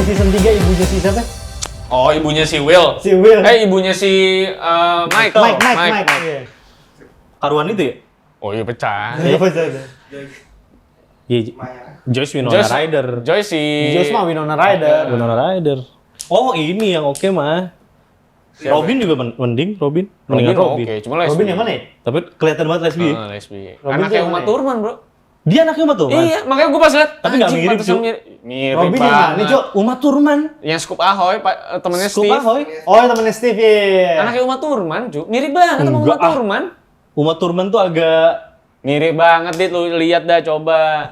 season 3 ibunya si siapa? Oh, ibunya si Will. Si Will. Ibunya si Mike. Iya. Karuan itu ya? Oh iya pecah. Iya, betul. Iya. Joyce Winona Ryder. Joyce si Joyce mah Winona Ryder. Winona Ryder. Oh, ini yang oke mah. Siapa? Robin juga mending, mendingan Robin. Oke, cuma lesbi. Robin yang mana ya? Tapi kelihatan banget lesbi. Lesbi. Robin Anaknya tuh Uma mana ya? Thurman, Bro. Dia anaknya Uma Thurman. Iya, makanya gue pas liat. Tapi nggak anjing, mirip, pantesan Cuk. Mirip Robin yang banget. mana, Cuk? Uma Thurman. Yang Scoop Ahoy, temennya Scoop Steve. Ahoy. Oh, yang temennya Steve ya. Anaknya Uma Thurman, Cuk. Mirip banget sama Uma Enggak, ah. Thurman. Uma Thurman tuh agak Mirip banget, Dit. Lu lihat dah, coba.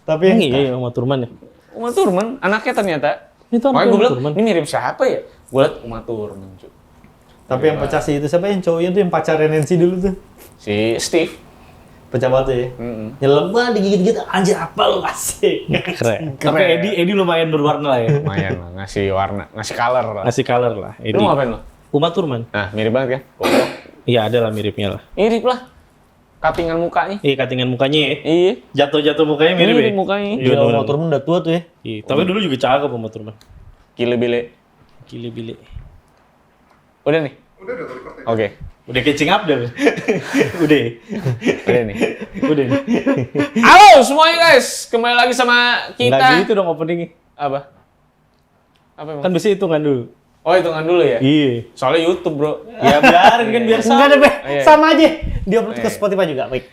Tapi iya Uma Thurman ya. Uma Thurman, anaknya ternyata. Itu Makanya anaknya gue Uma bilang, Thurman. ini mirip siapa ya? Gue liat Uma Thurman, Cuk. Tapi yang pecah sih itu siapa yang cowoknya tuh yang pacarnya Nancy dulu tuh. Si Steve. Pecah banget ya. Nyelam banget digigit-gigit anjir apa lu asik. Keren. Tapi Eddie lumayan berwarna lah ya. Lumayan lah, ngasih warna, ngasih color lah. Ngasih color lah. Lu Eddie. ngapain lo? Uma Thurman. Nah, mirip banget kan? Iya ada lah miripnya lah. Mirip lah. Cuttingan mukanya. Iya katingan mukanya ya. Iya. Jatuh mukanya mirip ya. mukanya. Iya, Gila, bener. motor udah tua tuh ya. Iya, tapi dulu juga cakep Uma Thurman. Gile-bile. Gile-bile. Udah nih? Udah record ya? Oke. Udah catching up dah. Udah. Udah nih. Udah. Halo semuanya guys. Kembali lagi sama kita. Nggak gitu dong openingnya. Apa? Apa emang? Kan biasanya hitungan dulu. Oh, hitungan dulu ya? Iya. Soalnya YouTube, Bro. Ya biarin kan biar Enggak sama. ada, Be. Iya. Sama aja. Dia upload ke Iya. Spotify juga. Baik.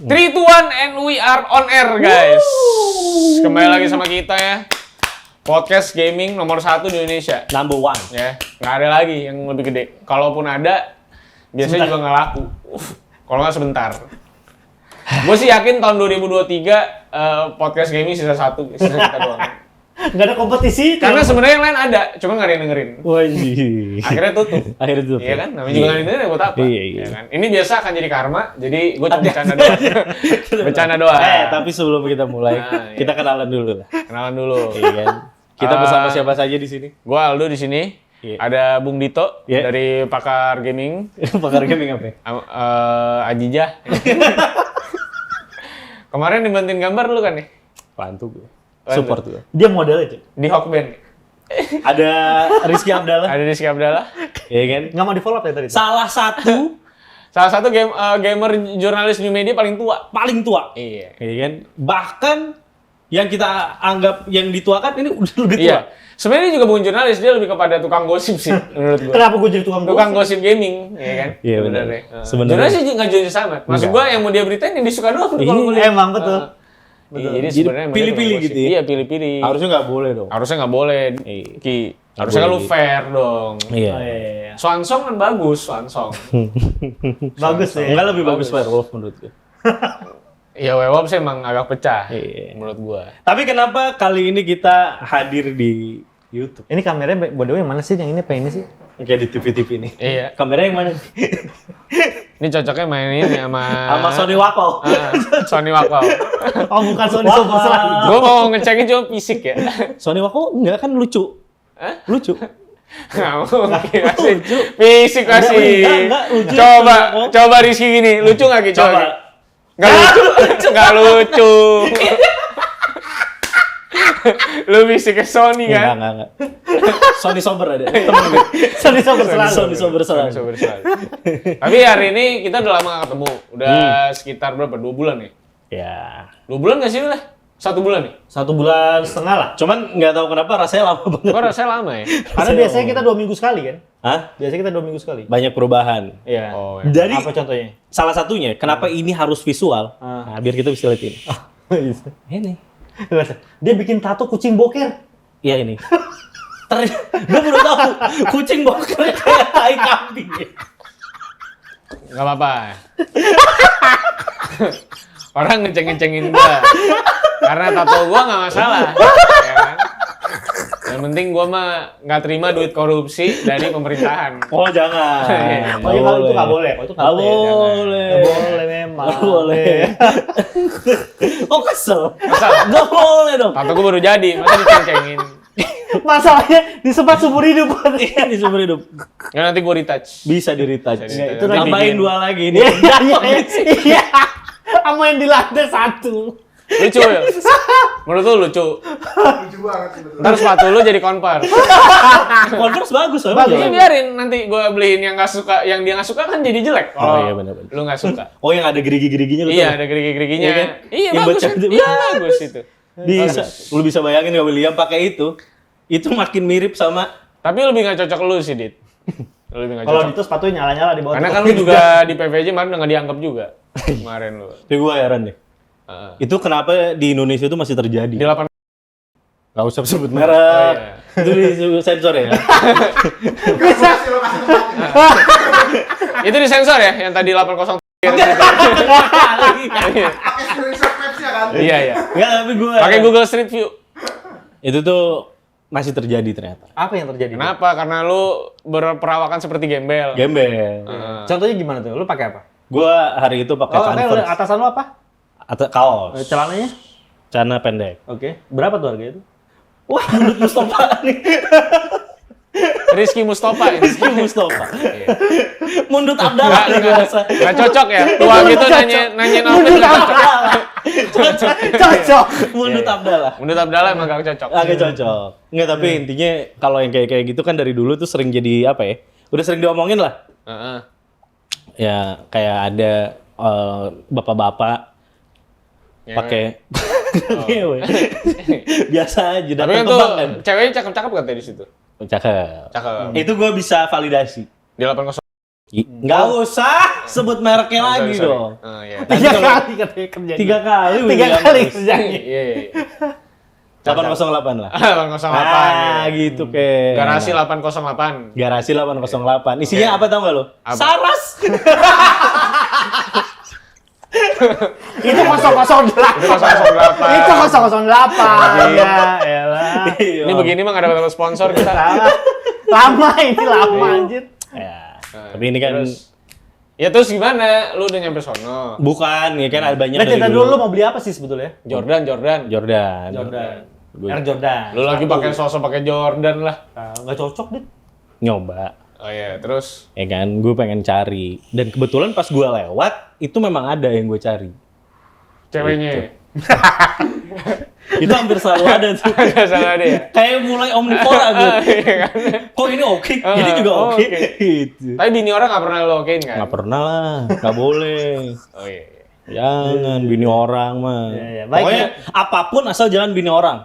3, 2, 1, and we are on air, guys. Kembali lagi sama kita ya. Podcast gaming nomor 1 di Indonesia. Number one. Ya, nggak ada lagi yang lebih gede. Kalaupun ada, biasanya juga nggak laku. Kalau nggak sebentar. Gue sih yakin tahun 2023 podcast gaming sisa 1, sisa kita doang. Enggak ada kompetisi. Karena sebenarnya yang lain ada, cuma nggak ada yang dengerin. Wajib. Akhirnya tutup. Akhirnya tutup. Iya kan? Namanya juga nggak dengerin buat apa? Iya. Ya kan? Ini biasa akan jadi karma, jadi gue cuma bercanda doang. Bercanda doang. Tapi sebelum kita mulai, Nah, iya. kita kenalan dulu lah. Kenalan dulu. Iya kan? Kita bersama siapa saja di sini? Gue Aldo di sini. Iya. Ada Bung Dito Iya. dari Pakar Gaming. Pakar gaming apa? Ajijah. Kemarin dibantuin gambar lu kan nih? Bantu gue. Bantu. Support gue. Dia modelnya, Cuk. Di Hokben. Ada Rizky Abdallah. Ada Rizky Abdallah. Iya kan? Enggak mau di-follow up ya tadi. Salah satu Salah satu gamer jurnalis new media paling tua. paling tua. Iya. Iya kan? Bahkan yang kita anggap yang dituakan ini udah lebih tua. Iya. Sebenarnya dia juga bukan jurnalis, dia lebih kepada tukang gosip sih menurut gua. Kenapa gue jadi tukang Tukang gosip? gosip gaming, ya kan? Iya, benar. Sebenarnya. Sebenarnya. Jurnalis sih nggak jurnalis sama. Maksud gua yang mau dia beritain yang disuka doang. Iya, kalau gua lihat. emang betul. Iya, jadi Jadi sebenarnya emang dia pilih-pilih tukang gitu gosip. ya? Iya, pilih-pilih. Harusnya nggak boleh dong. Harusnya nggak boleh, Ki. Harusnya kan lu boleh. fair dong. Iya. Oh, iya. Swansong kan bagus, Swansong. Bagus ya. Enggak lebih bagus Werewolf menurut gue. Ya, Werewolf sih emang agak pecah Iya. menurut gua. Tapi kenapa kali ini kita hadir di YouTube? Ini kameranya by the way yang mana sih? Yang ini apa ini sih? Kayak di TV-TV ini. Iya. Kamera yang mana? Ini cocoknya main ini sama Sama Sony Wacom. Sony Wacom. Oh, bukan Sony Wah. Super Slam. Gua mau ngecekin cuma fisik ya. Sony Wacom enggak kan lucu. Hah? Lucu. Nggak mungkin asik. Fisik asik. Enggak, lucu. Coba Rizky gini, lucu nggak Ki? Coba. Ki? Nggak lucu. Nggak lucu. Lu fisiknya Sony kan? Enggak. Sony Sober ada. Temen gue. Sony Super Slam. Sony Sober salah. Sober sekali. Tapi hari ini kita udah lama nggak ketemu. Udah sekitar berapa? 2 bulan ya? Ya. 2 bulan nggak sih udah? 1 bulan nih? 1 bulan setengah lah. Cuman nggak tahu kenapa rasanya lama banget. Kok rasanya lama ya? Karena biasanya kita 2 minggu sekali kan? Hah? Biasanya kita 2 minggu sekali. Banyak perubahan. Iya. Oh, ya. Dari Apa contohnya? salah satunya, kenapa ini harus visual? Nah, biar kita bisa lihat ini. Ini. Dia bikin tato kucing boker. Iya ini. Gue baru tahu kucing boker kayak tai kambing. Nggak apa-apa. Orang ngeceng-ngecengin gua. Karena tato gua nggak masalah. Ya kan? Yang penting gua mah nggak terima duit korupsi dari pemerintahan. Oh jangan. Oh iya, kalau itu nggak boleh. Oh, itu nggak Nggak boleh. boleh. Nggak boleh memang. Nggak boleh. Oh kesel. Kesel? Nggak boleh dong. Tato gua baru jadi, masa diceng-cengin. Masalahnya disebat seumur hidup. Ini di seumur hidup. Ya nanti gua retouch. Bisa di retouch. Bisa di-retouch. Itu lagi Tambahin bikin. 2 lagi ini. Iya. Sama yang di lantai 1. Lucu ya? Menurut lu lucu? Lucu banget sebetulnya. Ntar sepatu lu jadi Converse. Converse bagus, Ini biarin nanti gue beliin yang nggak suka, yang dia nggak suka kan jadi jelek. Oh iya benar-benar. Lu nggak suka. Oh yang ada gerigi-geriginya lu Iya, tahu? ada gerigi-geriginya. Iya kan? Iya, Yang bagus. baca Kan? itu. Iya, bagus itu. Bisa. Lu bisa bayangin nggak William pakai itu? Itu makin mirip sama Tapi lebih nggak cocok lu sih, Dit. Lu lebih nggak Kalau cocok. itu sepatunya nyala-nyala di bawah. Karena kan lu juga di PVJ kemarin udah nggak dianggap juga. Kemarin lu. Tapi gue heran deh. Heeh. Itu kenapa di Indonesia itu masih terjadi? Di 8 Gak usah sebut merek. iya. Itu di sensor ya. Kasih lokasi tempatnya. Itu disensor ya, yang tadi 80. Pakai screenshot Maps ya kan? Iya, iya. Enggak, tapi gue Pakai Google Street View. itu tuh masih terjadi ternyata. Apa yang terjadi? Kenapa? Karena lu berperawakan seperti gembel. Gembel. Contohnya gimana tuh? Lu pakai apa? Gue hari itu pakai Oh, Converse atasan lu apa? atau kaos, Celananya? celana pendek. Oke. Berapa tuh harganya itu? Wah, menurut Mustafa nih. Rizky Mustafa ini. Rizky Mustafa. Iya. Mundut Abdallah nih gue rasa. Nggak cocok ya? Tua gitu nanyain apa nggak cocok. Cocok. Mundut Abdallah. Menurut Abdallah emang nggak cocok. Agak cocok. Enggak, tapi intinya kalau yang kayak gitu kan dari dulu tuh sering jadi apa ya? Udah sering diomongin lah. Heeh. Ya kayak ada bapak-bapak Ya. pakai Ngewe. Biasa aja Tapi datang kan ke tuh bank kan. ceweknya cakep-cakep katanya di situ. Cakep. Cakep. Itu gue bisa validasi. Di 80. Nggak usah sebut mereknya lagi Sorry. dong. Oh, iya. 3 kali katanya kerjanya. 3 kali. 3 William. kali kerjanya. Iya, iya. 808 lah. 808. Ah, gitu ke. Garasi 808. Garasi 808. Isinya apa tau nggak lo? Apa? Saras. Itu 008. Itu 008. Itu 008. Iya, elah. Ini begini mah nggak dapat sponsor kita. Lama ini lama anjir. Ya. Tapi ini kan Ya terus gimana? Lu udah nyampe sono. bukan ya kan ada banyak Nah, dari cerita dulu lu mau beli apa sih sebetulnya? Jordan. Jordan. Jordan. Gua Air Jordan. Lu lagi pakai sosok pakai Jordan lah. Nggak cocok, Dit. nyoba. Oh iya, terus Ya kan, gue pengen cari. Dan kebetulan pas gue lewat, itu memang ada yang gue cari. ceweknya. Itu hampir selalu ada tuh. Agak salah deh ya. Kayak mulai omnivora gue. Iya kan? Kok ini oke? Ini juga Oh, oke. oke. Gitu. Tapi bini orang nggak pernah lo okein kan? Nggak pernah lah, nggak boleh. Oh iya. Jangan bini orang mah. Iya, iya. Baik, Pokoknya apapun asal jangan bini orang.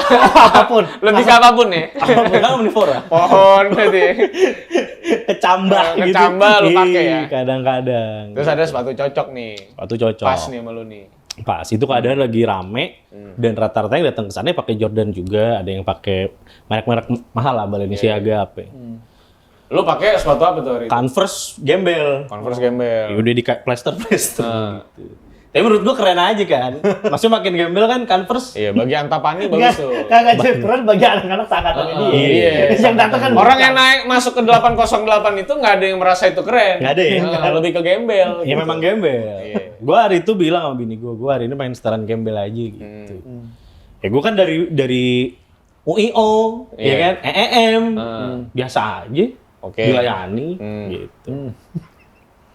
Apapun. Lebih ke apapun ya. Apapun kan omnivora. Pohon berarti. Kecambah gitu. Kecambah lu pakai ya? Ih, kadang-kadang. Terus ada sepatu cocok nih. Sepatu cocok. Pas nih sama lu nih. Pas itu keadaan lagi rame dan rata-rata yang datang ke sana pakai Jordan juga, ada yang pakai merek-merek mahal lah, Balenciaga apa. Lu pakai sepatu apa tuh hari itu? Converse gembel. Converse gembel. Ya udah di plaster-plaster Nah. gitu. Tapi menurut gua keren aja kan. Maksudnya makin gembel kan Converse. Iya, bagi Antapani bagus tuh. Kagak keren bagi anak-anak seangkatannya dia. Iya. Yang datang kan Orang yang naik masuk ke 808 itu nggak ada yang merasa itu keren. Nggak ada ya? Nah, lebih ke gembel. Ya memang gembel. Iya. Gua hari itu bilang sama bini gua hari ini main setelan gembel aja gitu. Ya gua kan dari UIO, ya Iya. kan? EEM. Biasa aja. Oke. Dilayani gitu.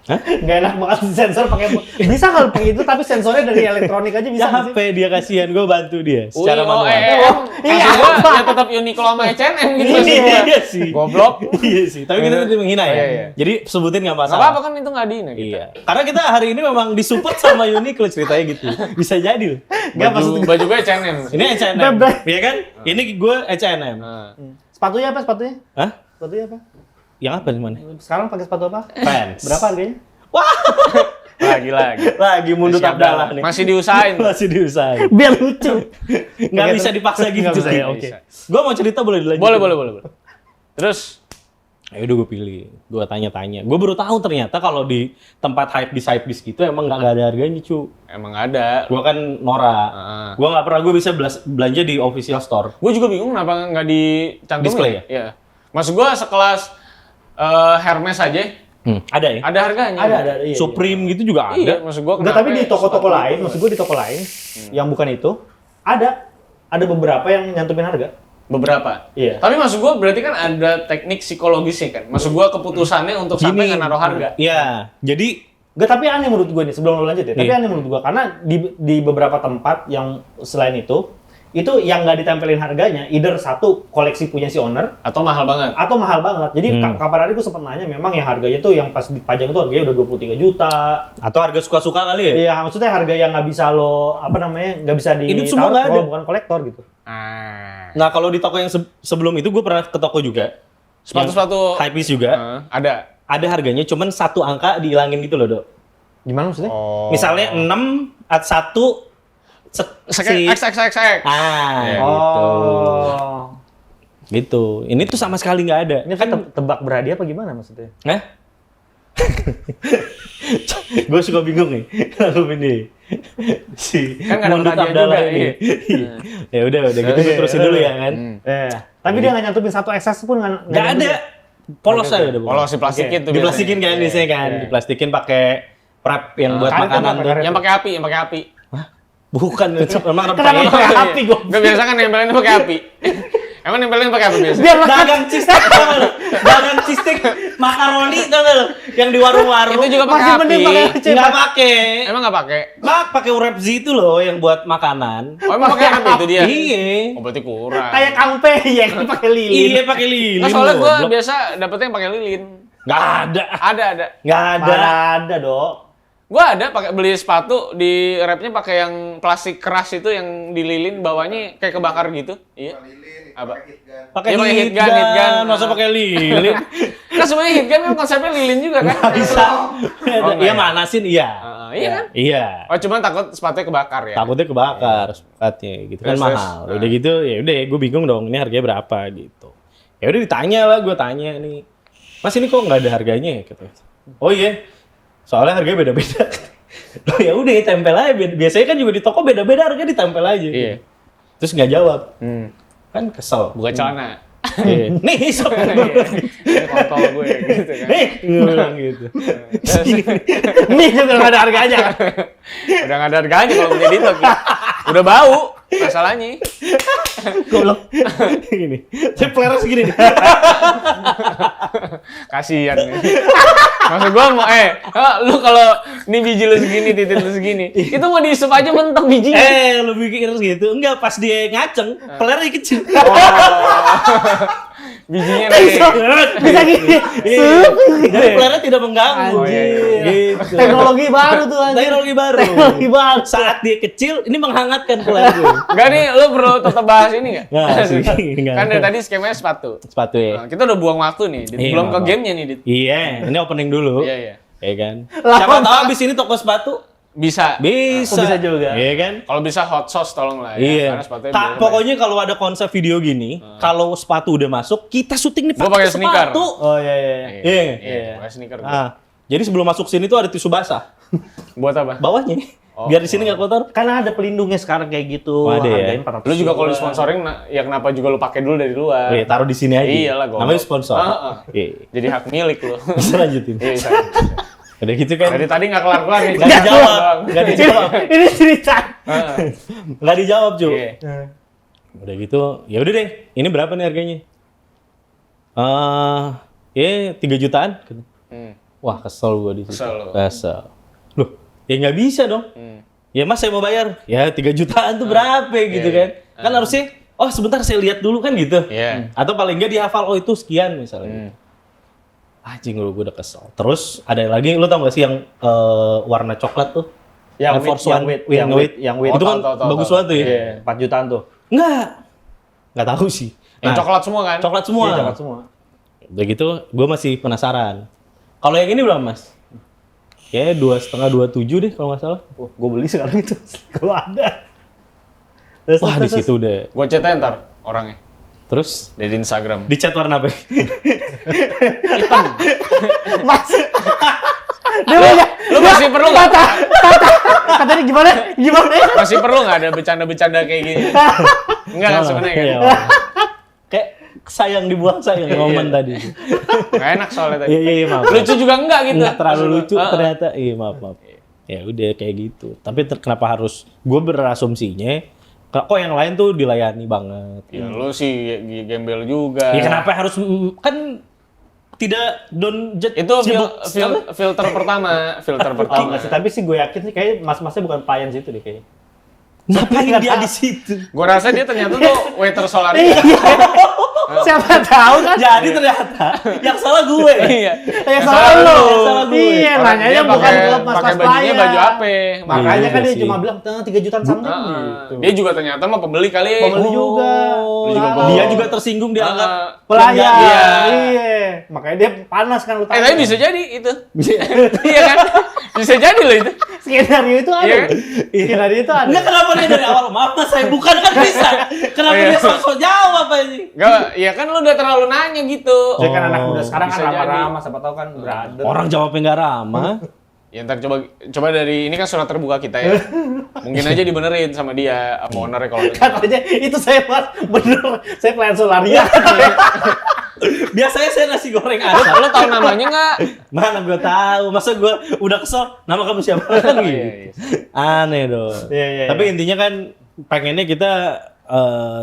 Nggak enak banget sensor pakai. Bisa kalau pakai itu tapi sensornya dari elektronik aja bisa Ya nggak sih? HP dia kasihan, gue bantu dia secara UIO, manual. EM. Iya, Maksud gua apa? ya tetap Uniqlo sama H&M gitu sih. Iya sih. Goblok. Iya sih. Tapi kita tidak menghina ya. Iya, iya. Jadi sebutin nggak Nggak masalah. apa-apa kan itu nggak diin ya kita. Iya. Karena kita hari ini memang disupport sama Uniqlo ceritanya gitu. Bisa jadi loh. Nggak, maksud Baju gue H&M. Ini H&M. Iya kan? Ini gue H&M. Nah. Sepatunya apa sepatunya? Hah? Sepatunya apa? Yang apa di mana? Sekarang pakai sepatu apa? Vans. Berapa harganya? Lagi. Lagi mundut Siap Abdallah dah. nih. Masih diusahain. Masih diusahain. Biar lucu. Nggak bisa dipaksa gitu. Nggak bisa ya, Oke. oke. Gue mau cerita boleh dilanjut? Boleh. Terus Ya udah gue pilih, gue tanya-tanya. Gue baru tahu ternyata kalau di tempat hypebeast gitu emang nggak ada harganya cu. emang nggak ada. Gue kan norak. Gue nggak pernah gue bisa belanja di official store. Gue juga bingung kenapa nggak dicantumin. Display ya? Iya. Maksud gue sekelas Hermes aja Ada ya? ada harganya. Ada. Iya, Supreme gitu juga ada. Iya, maksud gue Enggak, tapi di toko-toko lain, maksud gue di toko lain yang bukan itu ada beberapa yang nyantumin harga. beberapa. Iya. Tapi maksud gue berarti kan ada teknik psikologisnya kan. Maksud gue keputusannya untuk sampai nggak naruh harga. Iya, jadi Enggak, tapi aneh menurut gue nih sebelum lo lanjut ya. Tapi aneh menurut gue karena di beberapa tempat yang selain itu itu yang nggak ditempelin harganya, either satu koleksi punya si owner Atau mahal banget. atau mahal banget. Jadi kapan hari gue sempat nanya, memang yang harganya tuh yang pas dipajang itu harganya udah 23 juta. Atau harga suka-suka kali ya? Iya, maksudnya harga yang nggak bisa lo nggak bisa Ini semua nggak ada. kalau bukan kolektor gitu. Nah, kalau di toko yang sebelum itu gue pernah ke toko juga. Sepatu-sepatu Hypebeast juga. ada. Ada harganya cuman satu angka dihilangin gitu loh, Dok. Gimana maksudnya? Oh. Misalnya 6 at 1 XXXX. gitu. Oh. Gitu. Ini tuh sama sekali nggak ada. Ini kan tebak berhadiah apa gimana maksudnya? Hah? Gue suka bingung nih. Lalu ini si Kan nggak ada Mundut hadiah Abdallah juga, ini. Ya udah gitu gue terusin dulu ya kan. Tapi dia nggak nyantupin satu SS pun nggak Nggak ada. Polos aja udah. Kalau si plastik itu Diplastikin kan biasanya kan. Diplastikin pakai wrap yang buat Karet makanan apa, tuh. karet? yang pakai api. Bukan, memang Kenapa rempah. pakai api gue? Gak biasa kan nempelin pakai api. Emang nempelin pakai apa biasa? Biar Dagang cheesesteak tau nggak lu? Dagang cheesesteak makaroni tau nggak lu? Yang di warung-warung. Itu juga pakai masih api. mending pakai Nggak pakai. Emang nggak pakai? Pakai wrap Z itu loh yang buat makanan. Oh emang pakai api itu dia? Iya. Oh berarti kurang. kayak kampe ya, kan pakai lilin. Iya pakai lilin. Nah, soalnya gue goblok. biasa dapetnya yang pakai lilin. Nggak ada. Ada. Nggak ada. Mana ada, Dok. Gue ada pakai beli sepatu di wrapnya pakai yang plastik keras itu yang dililin bawahnya kayak kebakar gitu. Iya. Lilin, Apa? pakai heat gun. Pakai Iya, pakai heat gun. heat gun. Masa pakai lilin? Kan sebenarnya heat gun kan konsepnya lilin juga kan? Bisa. enggak Iya ya? manasin iya. Iya kan? Iya. Oh cuman takut sepatunya kebakar ya? Takutnya kebakar sepatnya gitu kan Terus, mahal. terus. Udah gitu ya udah gue bingung dong ini harganya berapa gitu. Ya udah ditanya lah gue tanya nih. Mas ini kok nggak ada harganya ya gitu. Oh iya. Soalnya harganya beda-beda. Oh ya udah tempel aja. Biasanya kan juga di toko beda-beda harganya ditempel aja. Iya. Terus nggak jawab. Hmm. Kan kesel. Buka celana. Iya. Nih sok. Ini kontol gue gitu kan. Nih ngulang gitu. Ini juga nggak ada harganya. Udah nggak ada harganya kalau punya Dito. Ki. Udah bau masalahnya. Goblok. Gini. Saya pelera segini nih. Kasian. Maksud gua mau lu kalau ini biji lu segini, titik lu segini, itu mau diisup aja mentok bijinya. Lu pikir gitu. Enggak, pas dia ngaceng, pelernya kecil. Bijinya naik. Bisa gini. Jadi pelernya tidak mengganggu. Oh, iya. Gitu. Teknologi baru tuh anjing. Teknologi baru. Teknologi baru. Saat dia kecil, ini menghangatkan peler gue. Enggak nih, lu perlu tetap bahas ini enggak? Nggak sih, nggak. Kan dari tadi skemanya sepatu. Sepatu ya. Nah, kita udah buang waktu nih, Dit. Iya, Belum ke maaf. gamenya nih, Dit. Iya, ini opening dulu. Iya, iya. Iya kan. Lah, Siapa kok- tahu abis ini toko sepatu Bisa. bisa. Bisa juga. Iya kan. Kalau bisa hot sauce tolong lah ya. Iya. Karena sepatunya Tak, biar pokoknya kalau ada konsep video gini, kalau sepatu udah masuk, kita syuting nih Gua pakai sneaker. sepatu. Oh iya iya. banyak. Iya. Iya, pakai sneaker. gua. Nah, jadi sebelum masuk sini tuh ada tisu basah. Buat apa? Bawahnya. Oh. Biar di sini nggak kotor. Karena ada pelindungnya sekarang kayak gitu. Oh, ada ya? Hargain 400 Lu juga kalau ribuan. disponsoring, ya kenapa juga lu pakai dulu dari luar? Oke, taruh di sini aja. Iyalah, goblok. Namanya sponsor. Heeh. Iya. Jadi hak milik lu. Bisa lanjutin. Iya, bisa. Udah gitu kan. Dari tadi nggak kelar-kelar nih. Nggak dijawab. Nggak dijawab. Ini cerita. Heeh. Nggak dijawab, Cu. Iya. Udah gitu, ya udah deh. Ini berapa nih harganya? Ya 3 jutaan. Hmm. Wah, kesel gua di situ. Kesel lu. Kesel. Loh, ya nggak bisa dong. Hmm. Ya Mas saya mau bayar. Ya 3 jutaan tuh berapa gitu Iya, kan. Kan harusnya, oh sebentar saya lihat dulu kan gitu. Iya. Atau paling nggak dihafal, oh itu sekian misalnya. Hmm. Anjing lu, gue udah kesel. Terus ada lagi, lu tau gak sih yang warna coklat tuh? Yang Air with, Force yang One. with, Yang yang with. with, yang with. Itu kan tahu, bagus tahu. banget tuh ya? Iya, 4 jutaan tuh. Nggak tahu sih. Yang coklat semua kan? Coklat semua. Iya, coklat semua. Udah gitu, gue masih penasaran. Kalau yang ini berapa mas? Kayaknya 2,5, 27 deh kalau nggak salah. Oh, gue beli sekarang itu. Kalau ada. Terus, Wah di situ udah. Gua cetain ntar orangnya. Terus Dari Instagram. di chat warna apa? Hitam. Mas. Dia banyak. Lu masih perlu nggak? Katanya gimana? Gimana? Masih perlu nggak ada bercanda-bercanda kayak gini? Enggak kan sebenarnya kan? Iya, kayak sayang dibuang sayang momen tadi. Nggak enak soalnya tadi. Iya iya maaf. Lucu juga enggak gitu. Nggak terlalu lucu Heeh. ternyata. Iya maaf. Ya udah kayak gitu. Tapi kenapa harus? Gue berasumsinya kok yang lain tuh dilayani banget. Ya lu sih gembel juga. Ya kenapa harus kan tidak don't judge Itu the book. filter pertama, filter pertama. Tapi sih gue yakin sih kayak mas-masnya bukan pelayan situ deh kayaknya. Ngapain dia di situ? Gua rasa dia ternyata tuh waiter Solaria. Siapa tahu kan? Jadi ternyata yang salah gue. Iya. Yang salah salah lu. lu. Salah gue. Iya, Orang nanyanya dia bukan pakai- ke pakai mas-mas bajunya pelayan. baju apa? Makanya kan dia Iya cuma sih. bilang 3 jutaan something Heeh. gitu. Dia juga ternyata mah pembeli kali. Pembeli juga. Lu juga Parah. bawa. Dia juga tersinggung dianggap Pelayan. Iya. Iya. Makanya dia panas kan lu tahu. Tapi bisa jadi itu. Iya kan? Bisa jadi loh itu. Skenario itu ada. Iya kan? Skenario itu ada. Enggak, kenapa dia dari awal? Maaf mas, saya bukan kan bisa. Kenapa Oh, iya. dia sok-sok jawab apa ini? Enggak, ya kan lu udah terlalu nanya gitu. Saya kan anak Oh, muda sekarang kan bisa jadi. ramah-ramah, siapa tahu kan brother. Orang jawabnya nggak ramah. Ya ntar coba dari ini kan surat terbuka kita ya. Mungkin aja dibenerin sama dia, sama ownernya kalau ada. Kan aja itu saya pas bener, saya pelayan Solaria. Biasanya saya nasi goreng Lu, asap. lu tahu namanya nggak? Mana gue tahu, masa gue udah kesel, nama kamu siapa kan gitu. Iya. Aneh dong. Iya. Tapi intinya kan pengennya kita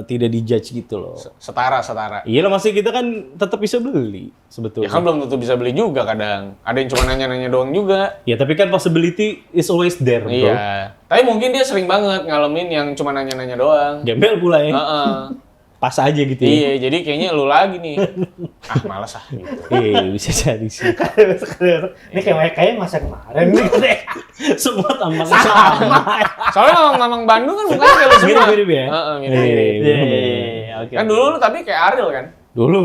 tidak dijudge gitu loh. Setara. Iya lah, masih kita kan tetap bisa beli sebetulnya. Ya kan belum tentu bisa beli juga kadang. Ada yang cuma nanya-nanya doang juga. Ya tapi kan possibility is always there, bro. Iya. Tapi mungkin dia sering banget ngalamin yang cuma nanya-nanya doang. Gembel pula ya. Heeh. Pas aja gitu ya. Iya, jadi kayaknya lu lagi nih. Ah, malas ah gitu. Iya, bisa jadi sih. Ini kayak masa kemarin nih. Semua tampang sama. Soalnya mamang Bandung kan mukanya kayak lu semua. Mirip-mirip ya? Heeh, mirip-mirip. Iya, oke. Kan dulu lu tapi kayak Ariel kan? Dulu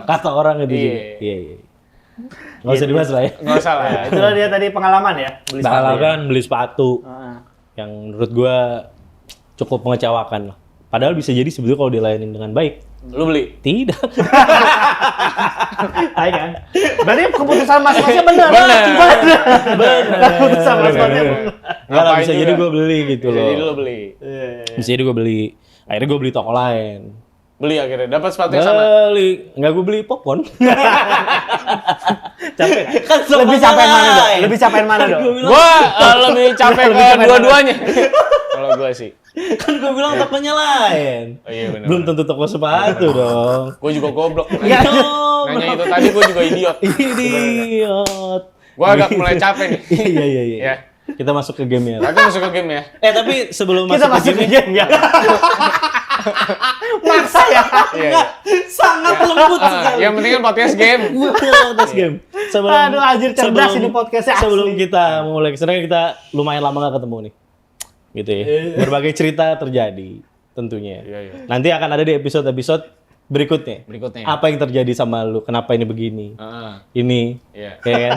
kata orang itu Iya. juga. Iya. Nggak usah dibahas lah ya. Nggak salah. Ya, itulah dia tadi pengalaman ya, beli sepatu. Salah ya. kan beli sepatu Heeh. yang menurut gua cukup mengecewakan lah. Padahal bisa jadi sebetulnya kalau dilayanin dengan baik. Lu beli? Tidak. Hai kan. Berarti keputusan mas-masnya benar. Benar. Keputusan mas-masnya benar. Nggak lah, Ngapain bisa juga? jadi gua beli gitu Jadi loh. lu beli. Iya. Bisa jadi gua beli. Akhirnya gua beli toko lain. Beli akhirnya dapat sepatu yang sama. Beli. Nggak gua beli popcorn. Capek. Kan sama Lebih capek mana dong? lain. Lebih capek mana dong? Gua bilang, Gua lebih capek Lebih ke capek dua-duanya. Kalau gua sih. kan gua bilang tokonya lain. Oh iya benar. Belum tentu toko sepatu dong. Gua juga goblok. Iya. Nanya itu tadi gua juga idiot. Idiot. Gua agak mulai capek nih. Iya. Ya. Kita masuk ke game ya. Tapi masuk ke game ya. Tapi sebelum Kita masuk ke game ya. Maksa ya. Iya. sangat lembut sekali. Yang penting kan podcast game. Tes game. Sebelum, Aduh, anjir, cerdas ini podcastnya asli. Sebelum kita mulai kesana, kita lumayan lama gak ketemu nih. Gitu ya. Berbagai cerita terjadi tentunya. Iya. Nanti akan ada di episode-episode berikutnya. Berikutnya. Apa yang terjadi sama lu? Kenapa ini begini? Heeh. Ini. Iya. Ya kan?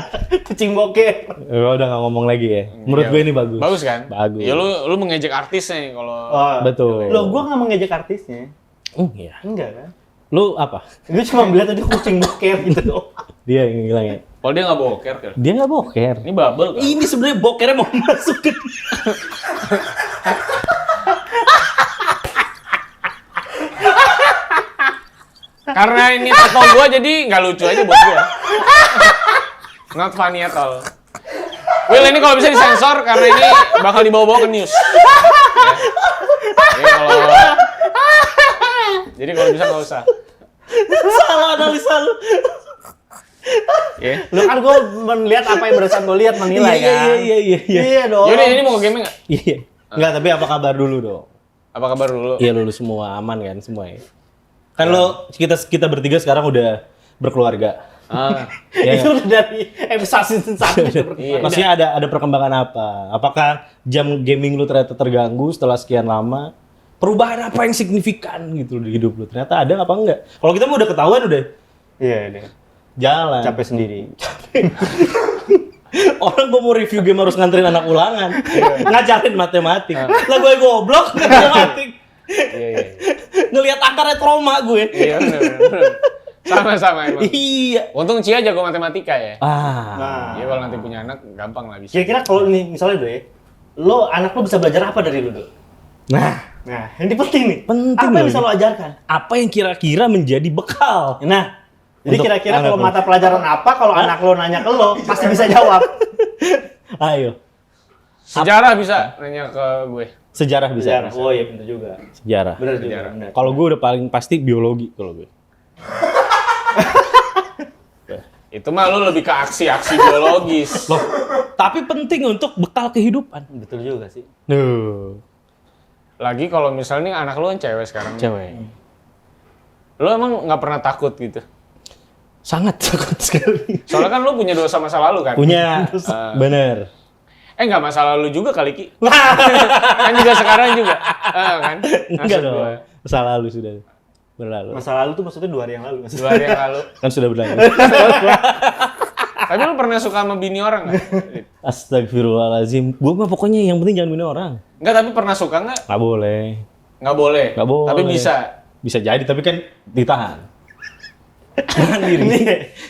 Kucing bokeh. Udah gak ngomong lagi ya. Menurut Iya. gue ini bagus. Bagus kan? Bagus. Ya lu mengejek artisnya nih kalau Betul. Loh, gua nggak mengejek artisnya. Iya. Enggak kan? Lu apa? Gue cuma melihat tadi kucing bokeh gitu doang. Dia yang bilang ya. kalau dia nggak boker kan. Dia nggak boker. Ini bubble kan? Ini sebenarnya bokernya mau masuk ke Karena ini tato gua jadi nggak lucu aja buat gua. Not funny at all. Will, ini kalau bisa disensor karena ini bakal dibawa-bawa ke news. Ya. Jadi kalau bisa nggak usah. salah analisa lu. Ya. Lu kan gue melihat apa yang barusan gue lihat menilai kan. Iya. Iya dong. Yaudah, ini mau ke game nggak? Iya. Enggak, tapi apa kabar dulu dong? Apa kabar dulu? Iya, lulus semua aman kan semua ya. Kan lo kita bertiga sekarang udah berkeluarga. Ah. Ya, Itu udah dari episode season 1. Iya. maksudnya ada perkembangan apa? Apakah jam gaming lu ternyata terganggu setelah sekian lama? Perubahan apa yang signifikan gitu di hidup lu? Ternyata ada apa enggak? Kalau kita mau udah ketahuan udah Iya deh. jalan. Capek sendiri. Orang gua mau review game harus nganterin anak ulangan. Ngajarin matematik. Lah gue goblok matematik. Iya. Ngelihat akarnya trauma gue. Iya, bener. Sama-sama emang. Iya. Untung Cia jago matematika ya. Ah. Iya, kalau nanti punya anak gampang lah bisa. Kira-kira kalau ini misalnya ya, anak lo bisa belajar apa dari lu Do? Nah, Ini penting nih. Penting Apa yang loh bisa ini. lo ajarkan? apa yang kira-kira menjadi bekal? Nah, jadi Untuk kira-kira anak kalau lo. mata pelajaran apa, kalau anak lo nanya ke lo, pasti bisa jawab. Ayo. Sejarah bisa nanya ke gue. Sejarah bisa. Sejarah. Oh iya, bener juga. Sejarah. Bener juga. Sejarah. Bener. Kalau gue udah paling pasti biologi kalau gue. Itu mah lu lebih ke aksi-aksi biologis. Loh, tapi penting untuk bekal kehidupan. Betul juga sih. Nuh. Lagi kalau misalnya anak lu kan cewek sekarang. Cewek. Lu emang nggak pernah takut gitu? Sangat takut sekali. Soalnya kan lu punya dosa masa lalu kan? Punya, bener. Nggak masa lalu juga kali Ki. Kan juga sekarang juga. Kan? Enggak Maksud dong. gua. Masa lalu sudah berlalu. Masa lalu tuh maksudnya 2 hari yang lalu. 2 hari yang lalu. Kan sudah berlalu. Tapi lu pernah suka sama bini orang nggak? Astagfirullahaladzim. Gue mah pokoknya yang penting jangan bunuh orang. Nggak, tapi pernah suka nggak? Nggak boleh. Nggak boleh. Nggak boleh. Tapi bisa. Bisa jadi, tapi kan ditahan. Tahan diri. Ini